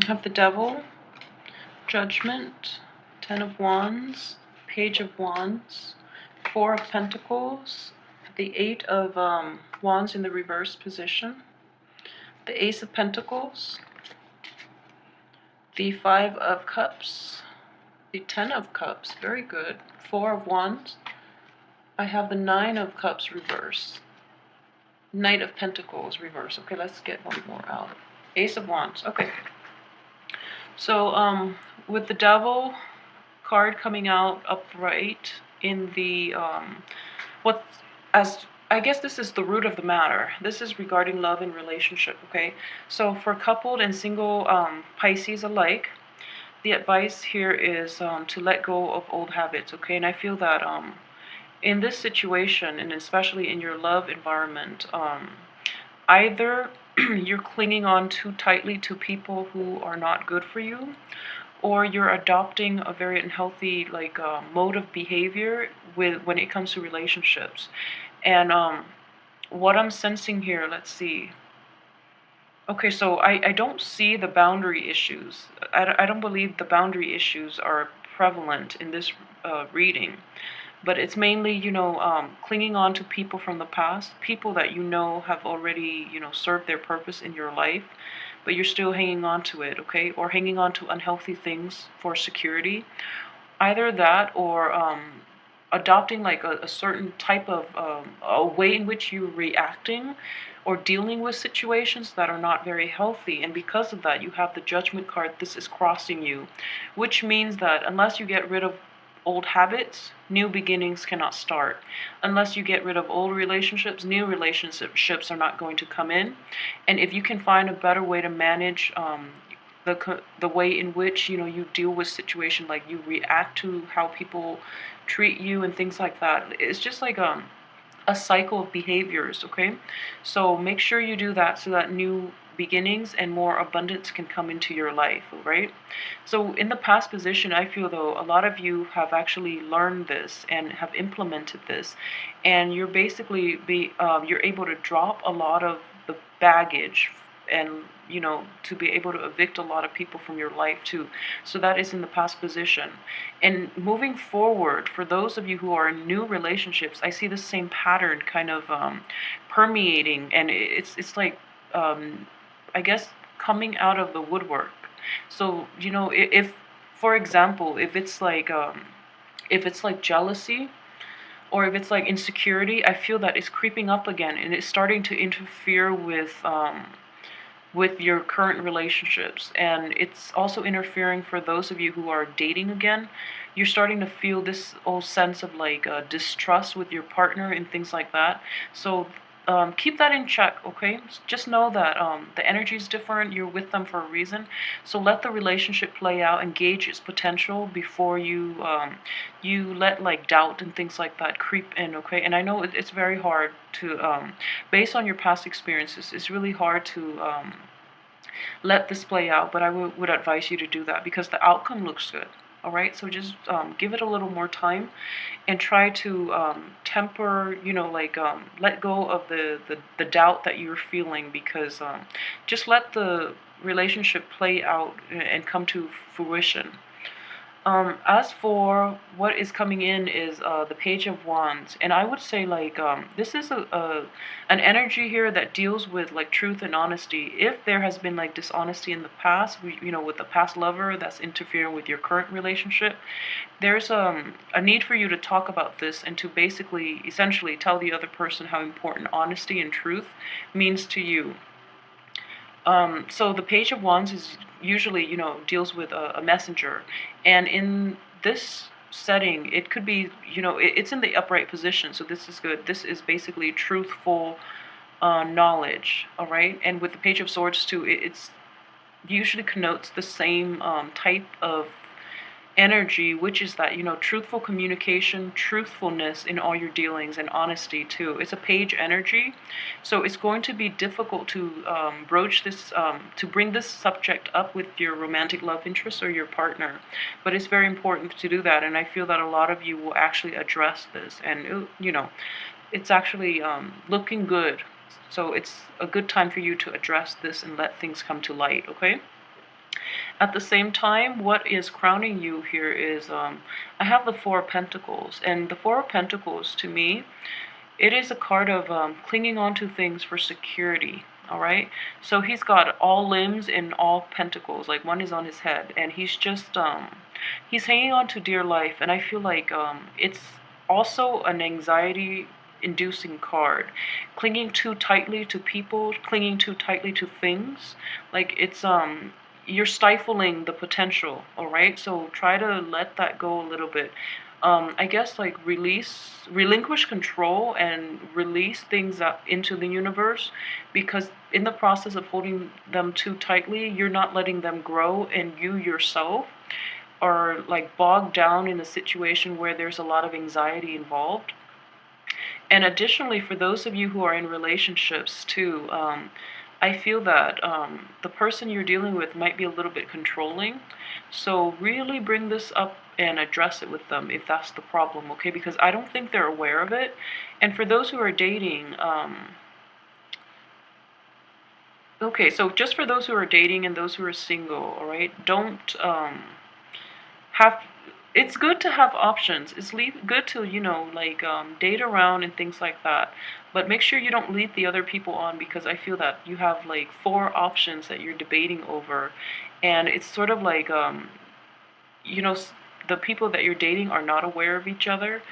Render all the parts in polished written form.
I have the Devil, Judgment, Ten of Wands, Page of Wands, Four of Pentacles, the Eight of Wands in the reverse position, the Ace of Pentacles, the Five of Cups, the Ten of Cups, very good, Four of Wands. I have the Nine of Cups reverse, Knight of Pentacles reverse. Okay, let's get one more out. Ace of Wands. Okay. So with the Devil card coming out upright in the what as I guess this is the root of the matter. This is regarding love and relationship, okay? So for coupled and single Pisces alike, the advice here is to let go of old habits, okay? And I feel that in this situation, and especially in your love environment, either you're clinging on too tightly to people who are not good for you, or you're adopting a very unhealthy mode of behavior when it comes to relationships. And what I'm sensing here, let's see. Okay, so I don't see the boundary issues. I don't believe the boundary issues are prevalent in this reading. But it's mainly, clinging on to people from the past, people that you know have already, served their purpose in your life, but you're still hanging on to it, okay? Or hanging on to unhealthy things for security. Either that or adopting like a certain type of a way in which you're reacting or dealing with situations that are not very healthy, and because of that you have the Judgment card. This is crossing you, which means that unless you get rid of old habits, new beginnings cannot start. Unless you get rid of old relationships, new relationships are not going to come in. And if you can find a better way to manage the way in which you deal with situation, like you react to how people treat you and things like that, it's just like a cycle of behaviors, okay? So make sure you do that so that new beginnings and more abundance can come into your life, right? So in the past position, I feel though a lot of you have actually learned this and have implemented this, and you're basically you're able to drop a lot of the baggage, and to be able to evict a lot of people from your life too. So that is in the past position. And moving forward, for those of you who are in new relationships, I see the same pattern kind of permeating, and it's like I guess coming out of the woodwork. So if for example, if it's like jealousy, or if it's like insecurity, I feel that it's creeping up again, and it's starting to interfere with your current relationships. And it's also interfering for those of you who are dating again. You're starting to feel this old sense of like distrust with your partner and things like that. So keep that in check, okay? Just know that the energy is different. You're with them for a reason. So let the relationship play out, engage its potential before you let like doubt and things like that creep in, okay? And I know it's very hard to, based on your past experiences, it's really hard to let this play out, but I would advise you to do that because the outcome looks good. All right, so just give it a little more time, and try to temper, let go of the doubt that you're feeling, because just let the relationship play out and come to fruition. As for what is coming in is the Page of Wands, and I would say like this is an energy here that deals with like truth and honesty. If there has been like dishonesty in the past, with the past lover that's interfering with your current relationship, there's a need for you to talk about this and to basically, essentially, tell the other person how important honesty and truth means to you. So the Page of Wands is usually, deals with a messenger. And in this setting, it could be, it's in the upright position, so this is good. This is basically truthful knowledge, all right? And with the Page of Swords too, it's usually connotes the same type of energy, which is that truthful communication, truthfulness in all your dealings, and honesty too. It's a page energy, so it's going to be difficult to broach this, to bring this subject up with your romantic love interest or your partner, but it's very important to do that. And I feel that a lot of you will actually address this, and it's actually looking good. So it's a good time for you to address this and let things come to light, okay? At the same time, what is crowning you here is I have the Four of Pentacles, and the Four of Pentacles to me, it is a card of clinging on to things for security. All right, so he's got all limbs and all pentacles, like one is on his head, and he's hanging on to dear life. And I feel like it's also an anxiety inducing card, clinging too tightly to people, clinging too tightly to things. Like it's you're stifling the potential. All right, so try to let that go a little bit. I guess like relinquish control and release things up into the universe, because in the process of holding them too tightly, you're not letting them grow, and you yourself are like bogged down in a situation where there's a lot of anxiety involved. And additionally, for those of you who are in relationships too, I feel that the person you're dealing with might be a little bit controlling. So really bring this up and address it with them if that's the problem, okay? Because I don't think they're aware of it. And for those who are dating, okay, so just for those who are dating and those who are single, all right, don't have it's good to have options. It's good to, like date around and things like that. But make sure you don't lead the other people on, because I feel that you have like four options that you're debating over. And it's sort of like you know, the people that you're dating are not aware of each other,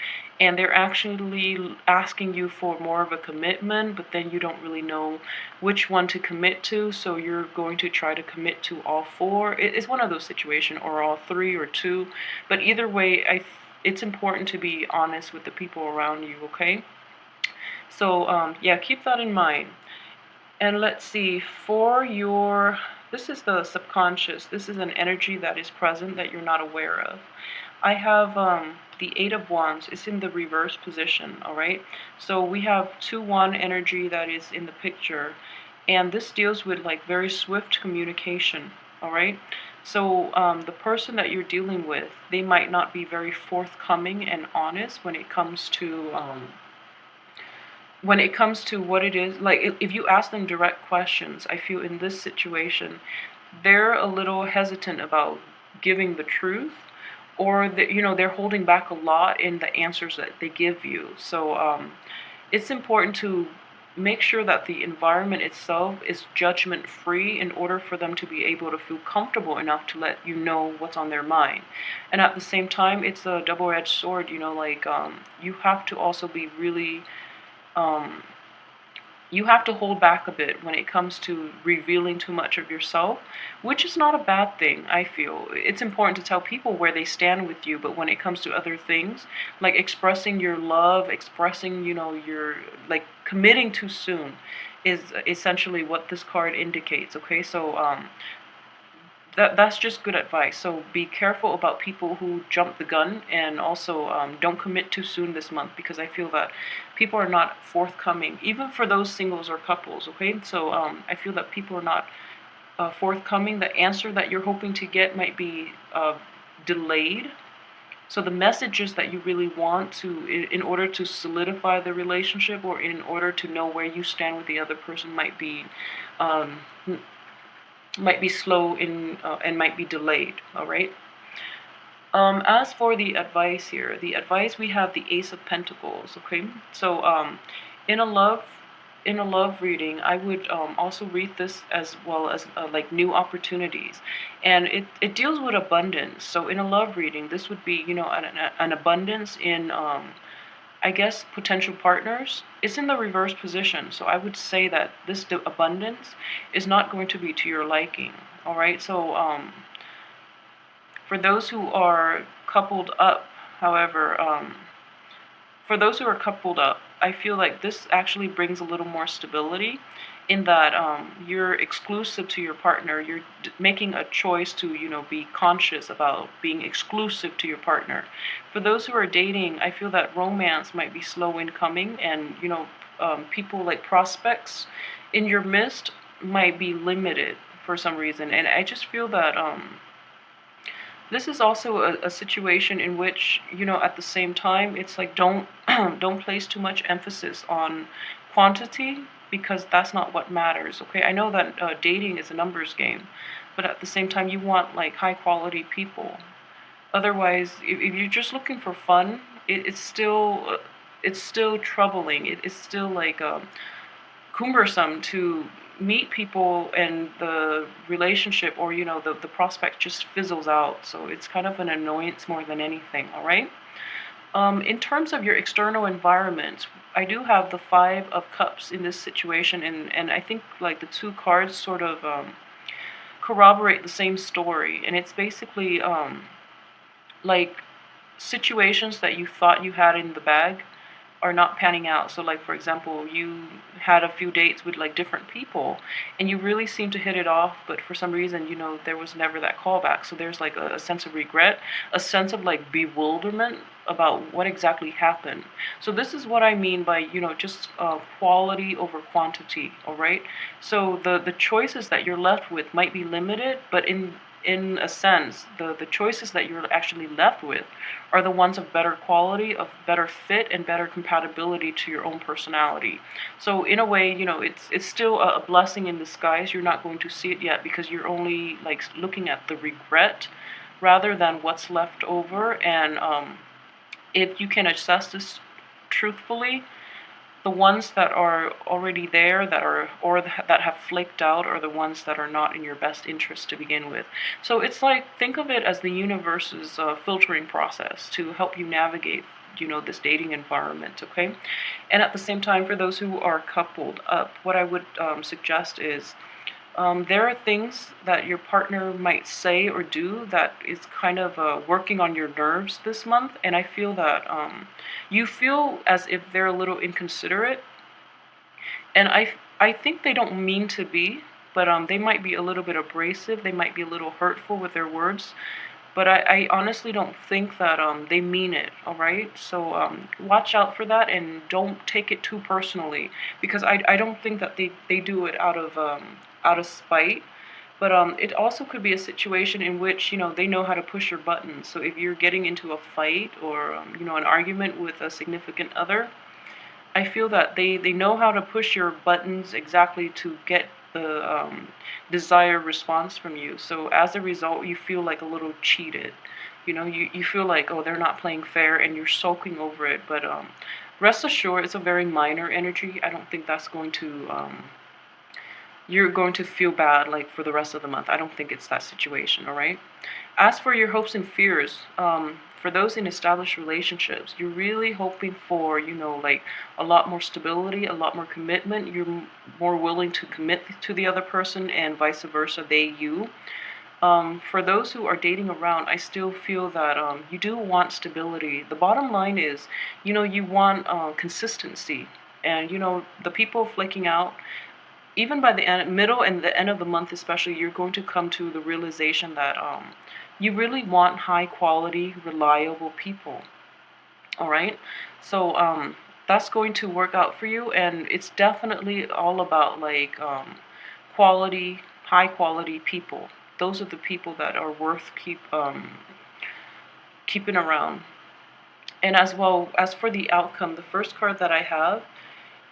and they're actually asking you for more of a commitment, but then you don't really know which one to commit to, so you're going to try to commit to all four. It's one of those situations, or all three, or two. But either way, it's important to be honest with the people around you, okay? So yeah, keep that in mind. And let's see, for your, this is the subconscious. This is an energy that is present that you're not aware of. I have the Eight of Wands. It's in the reverse position, all right? So we have 2-1 energy that is in the picture. And this deals with like very swift communication, all right? So the person that you're dealing with, they might not be very forthcoming and honest when it comes to what it is. Like if you ask them direct questions, I feel in this situation they're a little hesitant about giving the truth, or they're holding back a lot in the answers that they give you. So it's important to make sure that the environment itself is judgment free in order for them to be able to feel comfortable enough to let you know what's on their mind. And at the same time, it's a double-edged sword, like you have to also be really um, you have to hold back a bit when it comes to revealing too much of yourself, which is not a bad thing, I feel. It's important to tell people where they stand with you, but when it comes to other things, like expressing your love, expressing, your, like, committing too soon is essentially what this card indicates, okay? So, that's just good advice. So be careful about people who jump the gun, and also don't commit too soon this month, because I feel that people are not forthcoming, even for those singles or couples, okay? So I feel that people are not forthcoming. The answer that you're hoping to get might be delayed. So the messages that you really want to, in order to solidify the relationship, or in order to know where you stand with the other person, um, might be slow in and might be delayed. All right. As for the advice here, the advice, we have the Ace of Pentacles. Okay, so in a love in a love reading, I would also read this as well as like new opportunities, and it deals with abundance. So in a love reading, this would be an abundance in I guess potential partners. It's in the reverse position, so I would say that this abundance is not going to be to your liking. All right, so for those who are coupled up, however, for those who are coupled up, I feel like this actually brings a little more stability, in that you're exclusive to your partner. You're making a choice to, be conscious about being exclusive to your partner. For those who are dating, I feel that romance might be slow in coming, and, people like prospects in your midst might be limited for some reason. And I just feel that this is also a situation in which, at the same time, it's like don't don't place too much emphasis on quantity, because that's not what matters. Okay, I know that dating is a numbers game, but at the same time you want like high quality people. Otherwise, if you're just looking for fun, it's still troubling. It's still like cumbersome to meet people, and the relationship, or the prospect just fizzles out. So it's kind of an annoyance more than anything. All right. In terms of your external environment, I do have the Five of Cups in this situation, and I think like the two cards sort of corroborate the same story, and it's basically like situations that you thought you had in the bag are not panning out. So like for example, you had a few dates with like different people and you really seem to hit it off, but for some reason, there was never that callback. So there's like a sense of regret, a sense of like bewilderment about what exactly happened. So this is what I mean by, just quality over quantity, all right? So the choices that you're left with might be limited, but in a sense, the choices that you're actually left with are the ones of better quality, of better fit, and better compatibility to your own personality. So in a way, it's still a blessing in disguise. You're not going to see it yet because you're only like looking at the regret rather than what's left over. And if you can assess this truthfully, the ones that are already there, that have flaked out, are the ones that are not in your best interest to begin with. So it's like, think of it as the universe's filtering process to help you navigate, this dating environment. Okay. And at the same time, for those who are coupled up, what I would suggest is, there are things that your partner might say or do that is kind of working on your nerves this month, and I feel that you feel as if they're a little inconsiderate, and I think they don't mean to be, but they might be a little bit abrasive, they might be a little hurtful with their words, but I honestly don't think that they mean it, all right? So watch out for that and don't take it too personally, because I don't think that they do it out of spite. But it also could be a situation in which, they know how to push your buttons. So if you're getting into a fight or, an argument with a significant other, I feel that they know how to push your buttons exactly to get the desired response from you. So as a result, you feel like a little cheated. You feel like, oh, they're not playing fair, and you're sulking over it. But rest assured, it's a very minor energy. I don't think that's going to you're going to feel bad like for the rest of the month. I don't think it's that situation, all right? As for your hopes and fears, for those in established relationships, you're really hoping for, like a lot more stability, a lot more commitment. You're more willing to commit to the other person, and vice versa, they you. For those who are dating around, I still feel that you do want stability. The bottom line is, you want consistency. And, the people flaking out, even by the middle and the end of the month especially, you're going to come to the realization that you really want high quality, reliable people. All right? So that's going to work out for you, and it's definitely all about like quality, high quality people. Those are the people that are worth keeping around. And as well as for the outcome, the first card that I have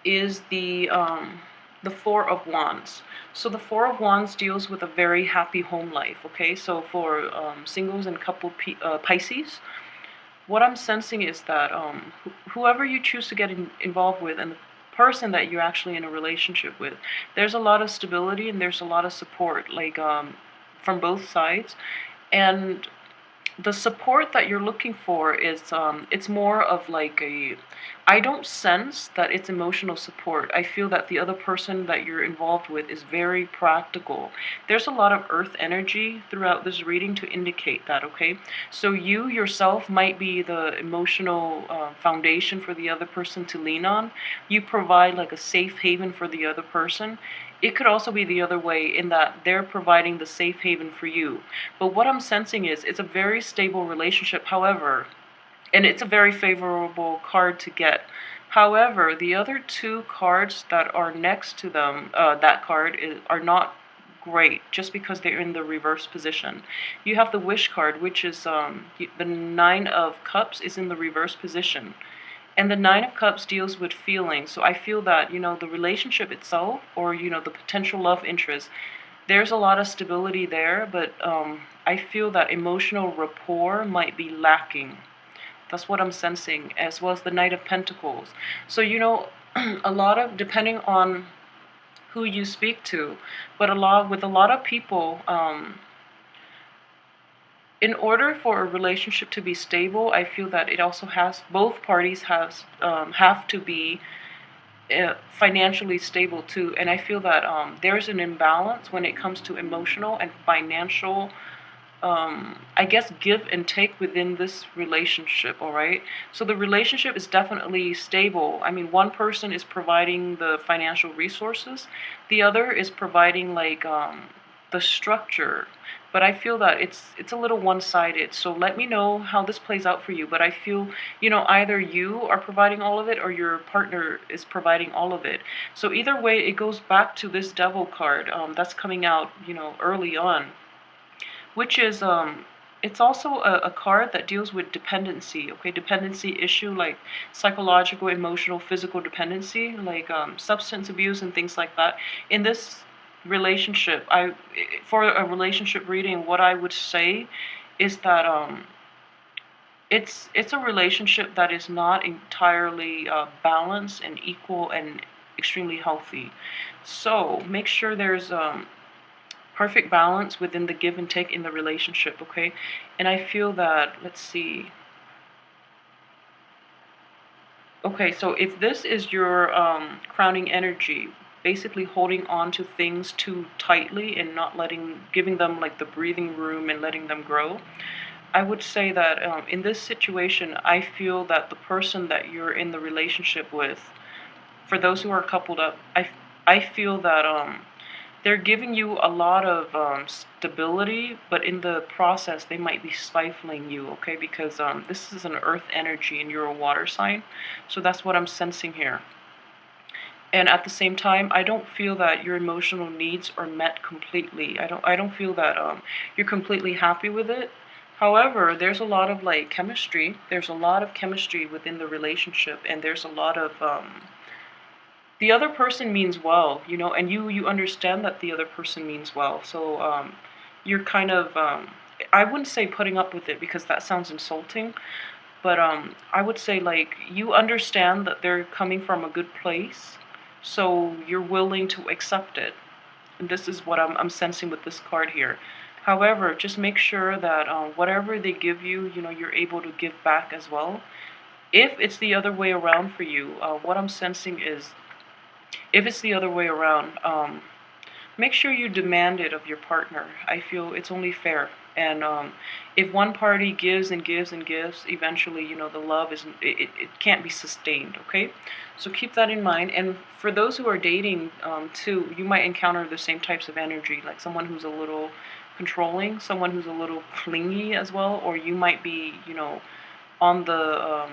is the Four of Wands. So the Four of Wands deals with a very happy home life. Okay, so for singles and couple Pisces, what I'm sensing is that whoever you choose to get involved with, and the person that you're actually in a relationship with, there's a lot of stability and there's a lot of support, like from both sides, and the support that you're looking for is it's more of like a, I don't sense that it's emotional support. I feel that the other person that you're involved with is very practical. There's a lot of earth energy throughout this reading to indicate that. Okay, so you yourself might be the emotional foundation for the other person to lean on. You provide like a safe haven for the other person. It could also be the other way, in that they're providing the safe haven for you. But what I'm sensing is it's a very stable relationship, however, and it's a very favorable card to get. However, the other two cards that are next to them, that card, are not great just because they're in the reverse position. You have the Wish card, which is the Nine of Cups is in the reverse position. And the Nine of Cups deals with feelings. So I feel that, the relationship itself, or, the potential love interest, there's a lot of stability there, but I feel that emotional rapport might be lacking. That's what I'm sensing, as well as the Knight of Pentacles. So, a lot of, depending on who you speak to, but with a lot of people, in order for a relationship to be stable, I feel that it also both parties have to be financially stable too. And I feel that there's an imbalance when it comes to emotional and financial, I guess, give and take within this relationship, all right? So the relationship is definitely stable. I mean, one person is providing the financial resources, the other is providing like the structure. But I feel that it's a little one-sided. So let me know how this plays out for you. But I feel, either you are providing all of it or your partner is providing all of it. So either way, it goes back to this Devil card that's coming out, early on, which is it's also a card that deals with dependency. Okay, dependency issue like psychological, emotional, physical dependency, like substance abuse and things like that. In this relationship, for a relationship reading, what I would say is that it's a relationship that is not entirely balanced and equal and extremely healthy. So make sure there's perfect balance within the give and take in the relationship, okay? And I feel that, let's see. Okay, so if this is your crowning energy, basically holding on to things too tightly and not giving them like the breathing room and letting them grow, I would say that in this situation, I feel that the person that you're in the relationship with, for those who are coupled up, I feel that they're giving you a lot of stability, but in the process, they might be stifling you, okay? Because this is an earth energy and you're a water sign. So that's what I'm sensing here. And at the same time, I don't feel that your emotional needs are met completely. I don't feel that you're completely happy with it. However, there's a lot of like chemistry. There's a lot of chemistry within the relationship, and there's a lot of the other person means well, and you understand that the other person means well. So you're kind of, I wouldn't say putting up with it because that sounds insulting, but I would say like you understand that they're coming from a good place, so you're willing to accept it. And this is what I'm sensing with this card here. However, just make sure that whatever they give you, you're able to give back as well. If it's the other way around for you, what I'm sensing is, if it's the other way around, make sure you demand it of your partner. I feel it's only fair. And if one party gives and gives and gives, eventually, the love it can't be sustained, okay? So keep that in mind. And for those who are dating, too, you might encounter the same types of energy, like someone who's a little controlling, someone who's a little clingy as well, or you might be, on the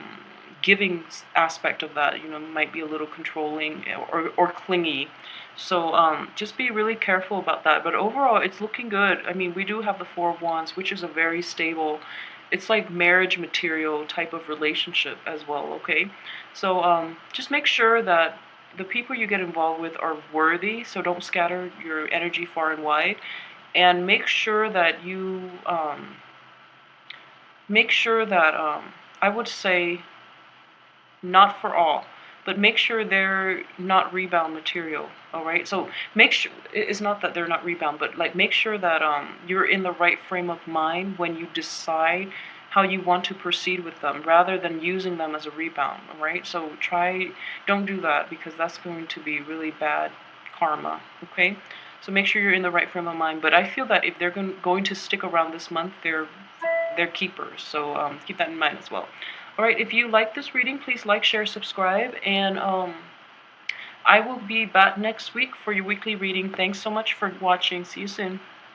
giving aspect of that, might be a little controlling or clingy. So just be really careful about that. But overall, it's looking good. I mean, we do have the Four of Wands, which is a very stable, it's like marriage material type of relationship as well, okay? So just make sure that the people you get involved with are worthy, so don't scatter your energy far and wide. And make sure that I would say, not for all, but make sure they're not rebound material, all right? So make sure, it's not that they're not rebound, but like make sure that you're in the right frame of mind when you decide how you want to proceed with them, rather than using them as a rebound, all right? So don't do that, because that's going to be really bad karma, okay? So make sure you're in the right frame of mind. But I feel that if they're going to stick around this month, they're keepers. So keep that in mind as well. All right, if you like this reading, please like, share, subscribe, and I will be back next week for your weekly reading. Thanks so much for watching. See you soon.